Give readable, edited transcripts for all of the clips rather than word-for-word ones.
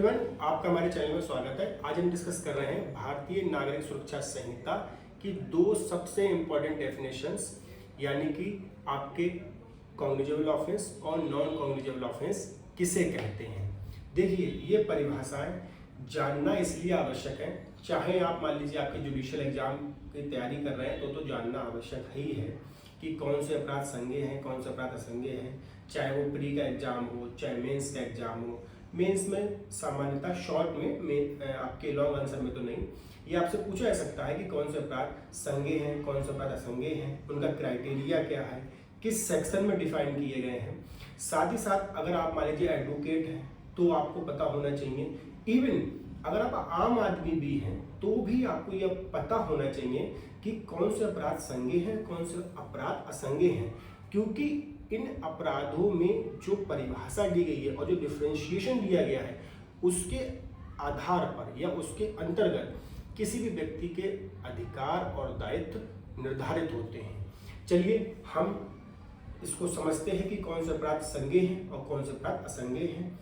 Everyone, आपका हमारे channel में स्वागत है। आज हम डिस्कस कर रहे हैं भारतीय नागरिक सुरक्षा संहिता की दो सबसे इंपॉर्टेंट डेफिनेशंस, यानी कि आपके कॉग्निजेबल ऑफेंस और नॉन कॉग्निजेबल ऑफेंस किसे कहते हैं। देखिए, ये परिभाषाएं जानना इसलिए आवश्यक है, चाहे आप मान लीजिए आपके जुडिशियल एग्जाम की तैयारी कर रहे हैं तो जानना आवश्यक ही है कि कौन से अपराध संज्ञेय हैं, कौन से अपराध असंज्ञेय हैं। चाहे वो प्री का एग्जाम हो, चाहे मेंस का एग्जाम हो। मेंस में सामान्यतः शॉर्ट में आपके लॉन्ग आंसर में तो नहीं, ये आपसे पूछा जा सकता है कि कौन से अपराध संज्ञेय हैं, कौन से अपराध असंज्ञेय हैं, उनका क्राइटेरिया क्या है, किस सेक्शन में डिफाइन किए गए हैं। साथ ही साथ अगर आप मान लीजिए एडवोकेट हैं तो आपको पता होना चाहिए, इवन अगर आप आम आदमी भी हैं तो भी आपको यह पता होना चाहिए कि कौन से अपराध संज्ञेय हैं, कौन से अपराध असंज्ञेय हैं, क्योंकि इन अपराधों में जो परिभाषा दी गई है और जो डिफरेंशिएशन दिया गया है उसके आधार पर या उसके अंतर्गत किसी भी व्यक्ति के अधिकार और दायित्व निर्धारित होते हैं। चलिए हम इसको समझते हैं कि कौन से अपराध संज्ञेय हैं और कौन से अपराध असंज्ञेय हैं,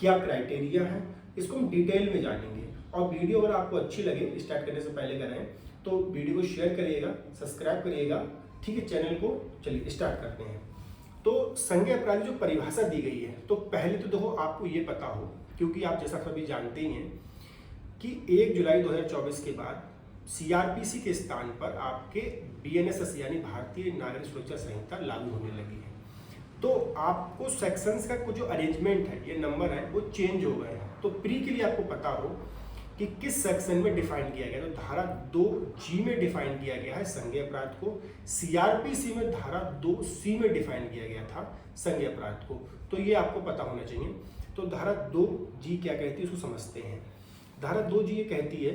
क्या क्राइटेरिया है, इसको हम डिटेल में जानेंगे। और वीडियो अगर आपको अच्छी लगे, स्टार्ट करने से पहले करें तो वीडियो को शेयर करिएगा, सब्सक्राइब करिएगा, ठीक है, चैनल को। चलिए स्टार्ट करते हैं। तो संज्ञेय अपराध जो परिभाषा दी गई है, तो पहले तो देखो आपको ये पता हो, क्योंकि आप जैसा सभी जानते ही हैं कि 1 जुलाई 2024 के बाद सीआरपीसी के स्थान पर आपके बीएनएसएस यानी भारतीय नागरिक सुरक्षा संहिता लागू होने लगी है। तो आपको सेक्शंस का कुछ जो अरेंजमेंट है, ये नंबर है, वो चेंज हो गए हैं। तो प्री के लिए आपको पता हो कि किस सेक्शन में डिफाइन किया गया, तो धारा 2G में डिफाइन किया गया है संज्ञेय अपराध को। सीआरपीसी में धारा 2C में डिफाइन किया गया था संज्ञेय अपराध को, तो ये आपको पता होना चाहिए। तो धारा 2G क्या कहती है उसको समझते हैं। धारा 2G ये कहती है,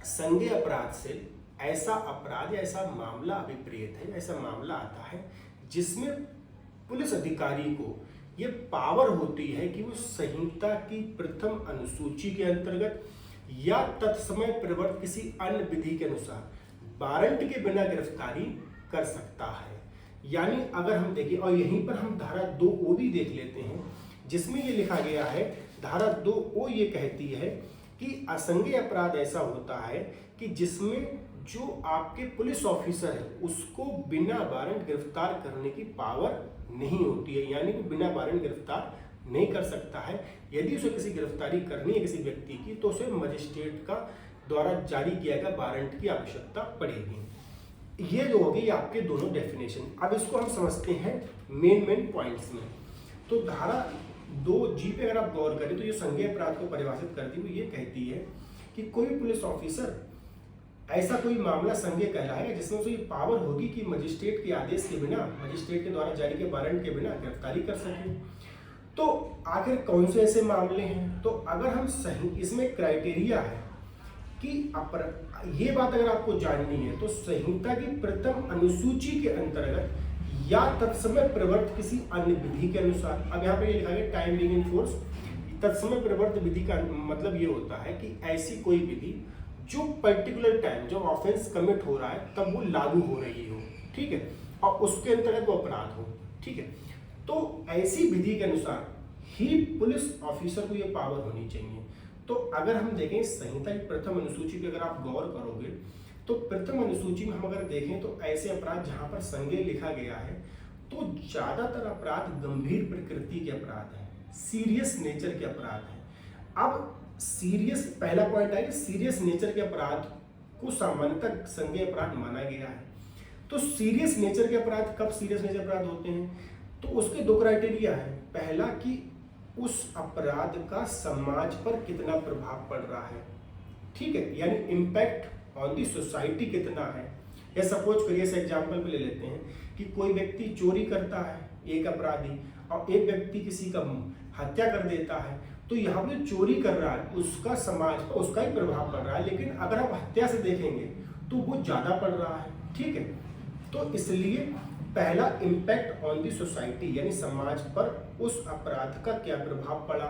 संज्ञेय अपराध से ऐसा अपराध या ऐसा मामला अभिप्रेत है, ऐसा मामला आता है जिसमें पुलिस अधिकारी को ये पावर होती है कि वो संहिता की प्रथम अनुसूची के अंतर्गत या तत्समय प्रवर्तित किसी अन्य विधि के अनुसार वारंट के बिना गिरफ्तारी कर सकता है। यानी अगर हम देखें, और यहीं पर हम धारा 2O भी देख लेते हैं, जिसमें ये लिखा गया है, धारा 2O ये कहती है कि असंज्ञेय अपराध ऐसा होता है कि जिसमें जो आपके पुलिस ऑफिसर है उसको बिना वारंट गिरफ्तार करने की पावर नहीं होती है, यानी कि बिना वारंट गिरफ्तार नहीं कर सकता है। यदि उसे किसी गिरफ्तारी करनी है किसी व्यक्ति की, तो उसे मजिस्ट्रेट का द्वारा जारी किया गया वारंट की आवश्यकता पड़ेगी। ये जो होगी आपके दोनों डेफिनेशन। अब इसको हम समझते हैं मेन पॉइंट्स में। तो धारा 2G पे अगर आप गौर करें तो ये संज्ञेय अपराध को परिभाषित करती हुई ये कहती है कि कोई पुलिस ऑफिसर ऐसा कोई मामला संज्ञेय कहलाएगा जिसमें उसे ये पावर होगी कि मजिस्ट्रेट के आदेश के बिना, मजिस्ट्रेट के द्वारा जारी के वारंट के बिना गिरफ्तारी कर सके। तो आखिर कौन से ऐसे मामले हैं? तो अगर हम सही, इसमें क्राइटेरिया है कि ये बात अगर आपको जाननी है तो संहिता की प्रथम अनुसूची के अंतर्गत या तत्समय प्रवर्तित किसी अन्य विधि के अनुसार। अब यहाँ पे ये लिखा गया टाइम बीइंग इन फोर्स। तत्समय प्रवर्तित विधि का मतलब ये होता है कि ऐसी कोई विधि जो पर्टिकुलर टाइम जब ऑफेंस कमिट हो रहा है तब वो लागू हो रही हो, ठीक है, और उसके अंतर्गत वो अपराध हो, ठीक है। तो ऐसी विधि के अनुसार ही पुलिस ऑफिसर को ये पावर होनी चाहिए। तो अगर हम देखें संहिता की प्रथम अनुसूची पे अगर आप गौर करोगे तो प्रथम अनुसूची में हम अगर देखें तो ऐसे अपराध जहां पर संज्ञेय लिखा गया है तो ज्यादातर अपराध गंभीर प्रकृति के अपराध हैं, सीरियस नेचर के अपराध हैं। अब सीरियस, पहला पॉइंट है कि सीरियस नेचर के अपराध को सामान्यतः संज्ञेय अपराध माना गया है। तो सीरियस नेचर के अपराध कब सीरियस नेचर अपराध होते हैं? तो उसके दो क्राइटेरिया है। पहला कि उस अपराध का समाज पर कितना प्रभाव पड़ रहा है, ठीक है, यानी इम्पैक्ट ऑन दी सोसाइटी कितना है। या सपोज करिए, ऐसे एग्जाम्पल पे ले लेते हैं कि कोई व्यक्ति चोरी करता है, एक अपराधी, और एक व्यक्ति किसी का हत्या कर देता है, तो यहाँ पे चोरी कर रहा है उसका समाज पर उसका ही प्रभाव पड़ रहा है, लेकिन अगर आप हत्या से देखेंगे तो वो ज्यादा पड़ रहा है, ठीक है। तो इसलिए पहला इम्पैक्ट ऑन दी सोसाइटी यानी समाज पर उस अपराध का क्या प्रभाव पड़ा।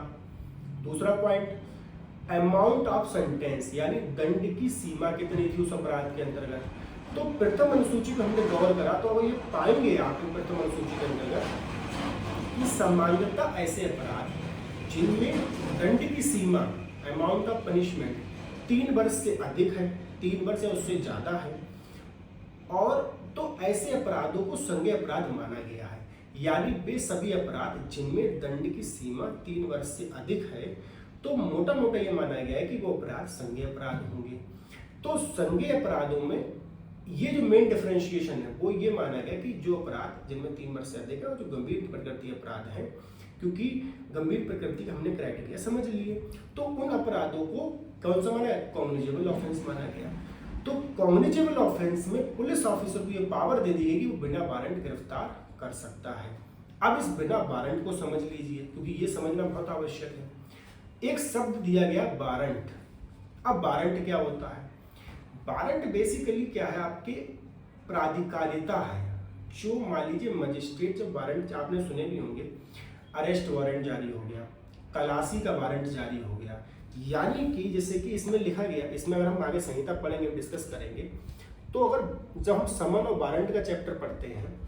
दूसरा पॉइंट अमाउंट ऑफ सेंटेंस यानी दंड की सीमा कितनी थी उस अपराध के अंतर्गत। तो प्रथम अनुसूची पर हमने गौर करा तो ये पाएंगे आप प्रथम अनुसूची के अंतर्गत कि सामान्यतः ऐसे अपराध जिनमें दंड की सीमा, अमाउंट ऑफ पनिशमेंट 3 वर्ष से अधिक है, 3 वर्ष या उससे ज़्यादा है, और तो ऐसे अपराधों को संज्ञेय अपराध माना गया है। यानी वे सभी अपराध जिनमें दंड की सीमा 3 वर्ष से अधिक है, तो मोटा मोटा ये माना गया है कि वो अपराध संज्ञेय अपराध होंगे। तो संज्ञेय अपराधों में ये जो मेन डिफरेंशिएशन है वो ये माना गया कि जो अपराध जिनमें 3 वर्ष से अधिक है और जो गंभीर प्रकृति अपराध है, क्योंकि गंभीर प्रकृति का हमने क्राइटेरिया समझ लिए, तो उन अपराधों को कौन सा माना, कॉग्निजेबल ऑफेंस माना गया। तो कॉग्निजेबल ऑफेंस में पुलिस ऑफिसर को ये पावर दे दी गई कि वो बिना वारंट गिरफ्तार कर सकता है। अब इस बिना वारंट को समझ लीजिए, क्योंकि ये समझना बहुत आवश्यक है। एक शब्द दिया गया वारंट। अब वारंट क्या होता है? वारंट बेसिकली क्या है, आपके प्राधिकारिता है। जो मान लीजिए मजिस्ट्रेट, जब वारंट आपने सुने भी होंगे, अरेस्ट वारंट जारी हो गया, तलाशी का वारंट जारी हो गया, यानी कि जैसे कि इसमें लिखा गया, इसमें अगर हम आगे संहिता पढ़ेंगे, डिस्कस करेंगे, तो अगर जब हम समन और वारंट का चैप्टर पढ़ते हैं,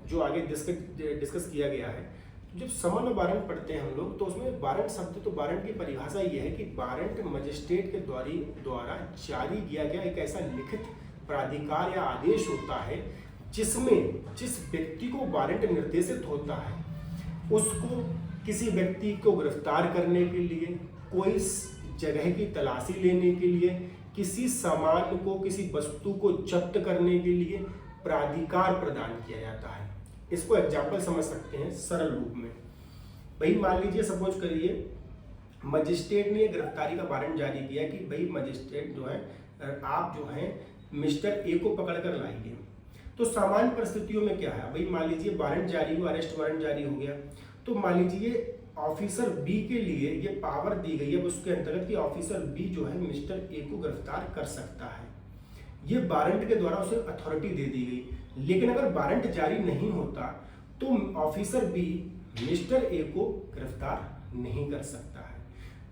जो आगे डिस्कस किया गया है, जब समन और वारंट पढ़ते हैं हम लोग, तो उसमें वारंट शब्द, तो वारंट की परिभाषा ये है कि वारंट मजिस्ट्रेट के द्वारा जारी किया गया एक ऐसा लिखित प्राधिकार या आदेश होता है जिसमें जिस व्यक्ति को वारंट निर्देशित होता है उसको किसी व्यक्ति को गिरफ्तार करने के लिए, कोई जगह की तलाशी लेने के लिए, किसी सामान को, किसी वस्तु को जब्त करने के लिए प्राधिकार प्रदान किया जाता है। इसको एग्जाम्पल समझ सकते हैं सरल रूप में। भाई मान लीजिए, सपोज करिए मजिस्ट्रेट ने गिरफ्तारी का वारंट जारी किया कि भाई मजिस्ट्रेट जो है, आप जो है मिस्टर ए को पकड़ कर लाइए। तो सामान्य परिस्थितियों में क्या है, भाई मान लीजिए वारंट जारी हुआ, अरेस्ट वारंट जारी हो गया, तो मान लीजिए ऑफिसर बी के लिए ये पावर दी गई है उसके अंतर्गत कि ऑफिसर बी जो है मिस्टर ए को गिरफ्तार कर सकता है। ये वारंट के द्वारा उसे अथॉरिटी दे दी गई। लेकिन अगर वारंट जारी नहीं होता तो ऑफिसर बी मिस्टर ए को गिरफ्तार नहीं कर सकता है।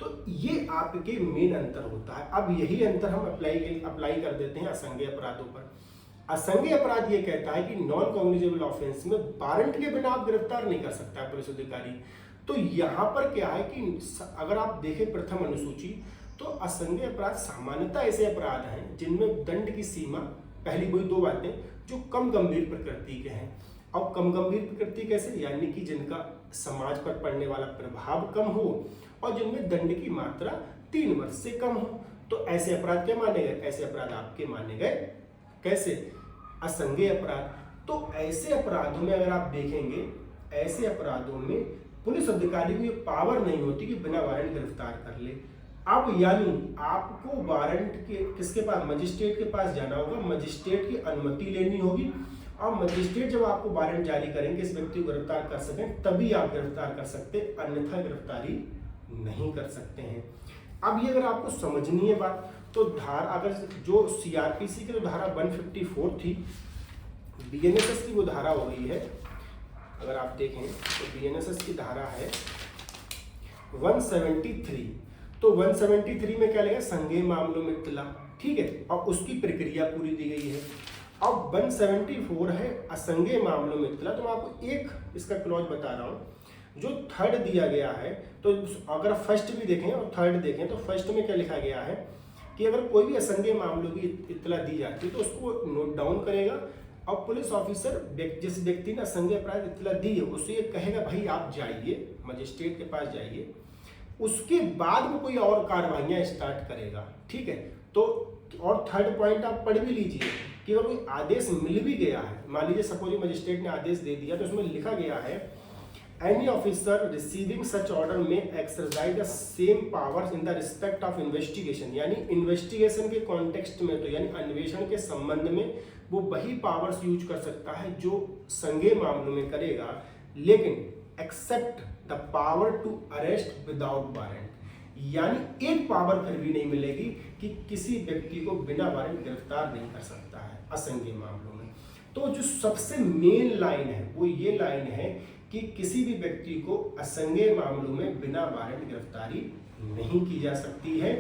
तो ये आपके मेन अंतर होता है। अब यही अंतर हम अप्लाई कर देते हैं असंज्ञेय अपराधों पर। असंज्ञेय अपराध ये कहता है कि नॉन कॉग्निजेबल ऑफेंस में वारंट के बिना आप गिरफ्तार नहीं कर सकता है पुलिस अधिकारी। तो यहाँ पर क्या है कि अगर आप देखें प्रथम अनुसूची, तो असंज्ञेय अपराध सामान्यतः ऐसे अपराध हैं जिनमें दंड की सीमा, पहली वही 2 बातें, जो कम गंभीर प्रकृति के हैं। और कम गंभीर प्रकृति कैसे, यानी कि जिनका समाज पर पड़ने वाला प्रभाव कम हो और जिनमें दंड की मात्रा 3 वर्ष से कम हो। तो ऐसे अपराध क्या माने गए? ऐसे अपराध आपके माने गए कैसे? असंज्ञेय अपराध। तो ऐसे अपराधों में अगर आप देखेंगे, ऐसे अपराधों में पुलिस अधिकारी को ये पावर नहीं होती कि बिना वारंट गिरफ्तार कर ले। अब यानी आपको वारंट के किसके पास, मजिस्ट्रेट के पास जाना होगा, मजिस्ट्रेट की अनुमति लेनी होगी, और मजिस्ट्रेट जब आपको वारंट जारी करेंगे इस व्यक्ति को गिरफ्तार कर सकें, तभी आप गिरफ्तार कर सकते, अन्यथा गिरफ्तारी नहीं कर सकते हैं। अब ये अगर आपको समझनी है बात, तो धारा, अगर जो सीआरपीसी की जो धारा 154 थी, बीएनएसएस की वो धारा हो गई है, अगर आप देखें तो बीएनएसएस की धारा है 173। तो 173 में क्या लगेगा, संज्ञेय मामलों में इत्तला, ठीक है, और उसकी प्रक्रिया पूरी दी गई है। अब 174 है असंज्ञेय मामलों में इत्तला। तो मैं आपको एक इसका क्लॉज बता रहा हूँ, जो थर्ड दिया गया है। तो अगर फर्स्ट भी देखें और थर्ड देखें, तो फर्स्ट में क्या लिखा गया है कि अगर कोई भी असंज्ञेय मामलों की इत्तला दी जाती है तो उसको नोट डाउन करेगा, और पुलिस ऑफिसर जिस व्यक्ति ने असंज्ञेय अपराध इत्तला दी है उससे ये कहेगा भाई आप जाइए मजिस्ट्रेट के पास जाइए, उसके बाद में कोई और कार्रवाइयाँ स्टार्ट करेगा, ठीक है। तो और थर्ड पॉइंट आप पढ़ भी लीजिए कि अगर कोई आदेश मिल भी गया है, मान लीजिए सपोज मजिस्ट्रेट ने आदेश दे दिया, तो उसमें लिखा गया है any officer receiving such order में exercise the same powers in the respect of investigation, यानी इन्वेस्टिगेशन के कॉन्टेक्स्ट में, तो यानी अन्वेषण के संबंध में वो वही पावर्स यूज कर सकता है जो संज्ञेय मामलों में करेगा, लेकिन except the power to arrest without warrant, यानी एक पावर फिर भी नहीं मिलेगी कि किसी व्यक्ति को बिना वारंट गिरफ्तार नहीं कर सकता है असंज्ञेय मामलों में। तो जो सबसे मेन लाइन है वो ये लाइन है कि किसी भी व्यक्ति को असंज्ञेय मामलों में बिना वारंट गिरफ्तारी नहीं की जा सकती है,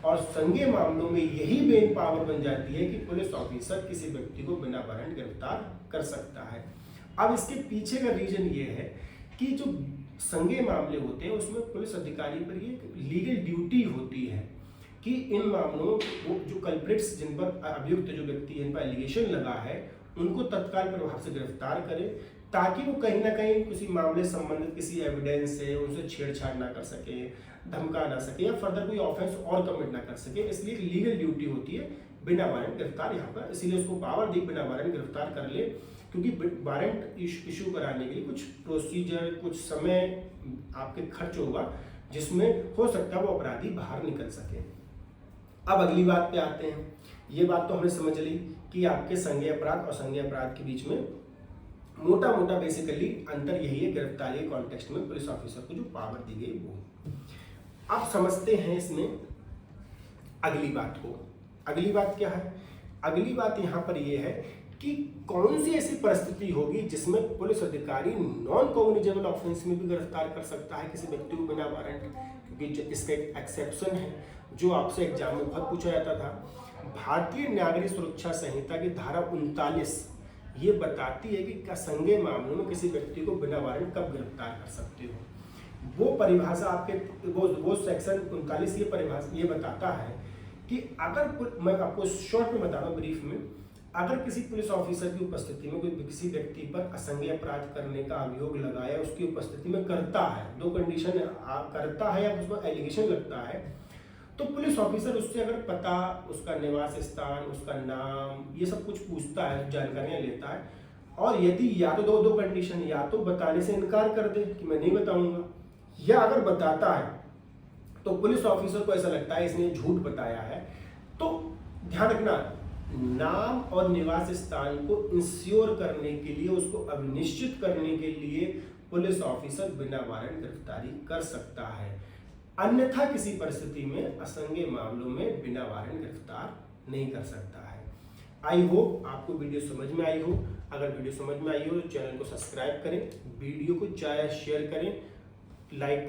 और संज्ञेय मामलों में यही मेन पावर बन जाती है कि पुलिस ऑफिसर किसी व्यक्ति को बिना वारंट गिरफ्तार कर सकता है। अब इसके पीछे का रीजन ये है कि जो संज्ञेय मामले होते हैं उसमें पुलिस अधिकारी पर ये लीगल ड्यूटी होती है कि इन मामलों वो जो कल्प्रिट्स, जिन पर अभियुक्त जो व्यक्ति जिन पर एलिगेशन लगा है, उनको तत्काल प्रभाव से गिरफ्तार करे, ताकि वो कहीं ना कहीं किसी मामले संबंधित किसी एविडेंस से उनसे छेड़छाड़ ना कर सके, धमका ना सके या फर्दर कोई ऑफेंस और कमिट ना कर सके। इसलिए लीगल ड्यूटी होती है बिना वारंट गिरफ्तार यहाँ पर, इसीलिए उसको पावर दी बिना वारंट गिरफ्तार कर ले, क्योंकि वारंट इशू कराने के लिए कुछ प्रोसीजर, कुछ समय आपके खर्च होगा, जिसमें हो सकता है वो अपराधी बाहर निकल सके। अब अगली बात पे आते हैं। ये बात तो हमने समझ ली कि आपके संज्ञेय अपराध और संज्ञेय अपराध के बीच में मोटा मोटा बेसिकली अंतर यही है, गिरफ्तारी के कॉन्टेक्स्ट में पुलिस ऑफिसर को जो पावर दी गई वो। आप समझते हैं इसमें अगली बात को। अगली बात क्या है? अगली बात यहाँ पर ये है कि कौन सी ऐसी परिस्थिति होगी जिसमें पुलिस अधिकारी नॉन कॉग्निजेबल ऑफेंस में भी गिरफ्तार कर सकता है किसी व्यक्ति को बिना वारंट, क्योंकि इसका एक एक्सेप्शन है जो आपसे एग्जाम में बहुत पूछा जाता था। भारतीय नागरिक सुरक्षा संहिता की धारा 39 ये बताती है कि संज्ञेय मामलों में किसी व्यक्ति को बिना वारंट कब गिरफ्तार कर सकते हो। वो परिभाषा आपके वो सेक्शन 39 ये परिभाषा ये बताता है कि अगर, मैं आपको शॉर्ट में बता रहा हूँ ब्रीफ में, अगर किसी पुलिस ऑफिसर की उपस्थिति में कोई किसी व्यक्ति पर असंज्ञेय अपराध करने का अभियोग लगाया, उसकी उपस्थिति में करता है, दो कंडीशन करता है या उसको एलिगेशन लगता है, तो पुलिस ऑफिसर उससे अगर पता, उसका निवास स्थान, उसका नाम, ये सब कुछ पूछता है, जानकारियां लेता है, और यदि या तो दो कंडीशन, या तो बताने से इनकार कर दे कि मैं नहीं बताऊंगा, या अगर बताता है तो पुलिस ऑफिसर को ऐसा लगता है इसने झूठ बताया है, तो ध्यान रखना, नाम और निवास स्थान को इंश्योर करने के लिए, उसको अनिश्चित करने के लिए पुलिस ऑफिसर बिना वारंट गिरफ्तारी कर सकता है। अन्यथा किसी परिस्थिति में असंज्ञेय मामलों में बिना वारंट गिरफ्तार नहीं कर सकता है। आई होप आपको वीडियो समझ में आई हो। अगर वीडियो समझ में आई हो तो चैनल को सब्सक्राइब करें, वीडियो को चाहे शेयर करें, लाइक